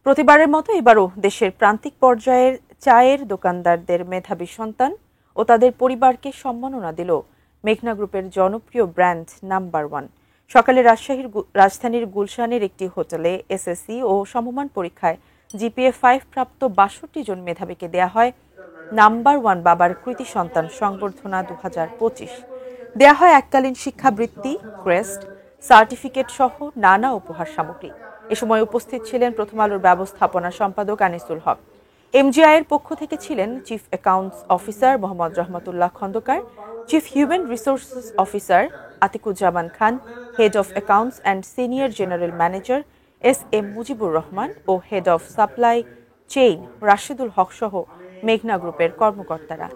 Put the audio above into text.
প্রতিবারের মতো এবারও দেশের প্রান্তিক পর্যায়ের চায়ের দোকানদারদের মেধাবী সন্তান ও তাদের পরিবারকে সম্মাননা দিল মেঘনা গ্রুপের জনপ্রিয় ব্র্যান্ড নাম্বার ওয়ান। সকালে রাজধানীর গুলশানের একটি হোটেলে এসএসসি ও সমমান পরীক্ষায় জিপিএ 5 প্রাপ্ত ৬২ জন মেধাবীকে দেয়া হয় নাম্বার ওয়ান বাবার কৃতি সন্তান সংবর্ধনা ২০২৫। দেয়া হয় এককালীন শিক্ষাবৃত্তি, ক্রেস্ট, সার্টিফিকেট সহ নানা উপহার সামগ্রী। এ সময় উপস্থিত ছিলেন প্রথম আলোর ব্যবস্থাপনা সম্পাদক আনিসুল হক। এমজিআইয়ের পক্ষ থেকে ছিলেন chief accounts officer Mohammad Rahmatullah Khandakar, chief human resources officer Atiquzzaman Khan, head of accounts and senior general manager S M. Mujibur Rahman ও head of supply chain Rashedul Haque সহ মেঘনা গ্রুপের কর্মকর্তারা।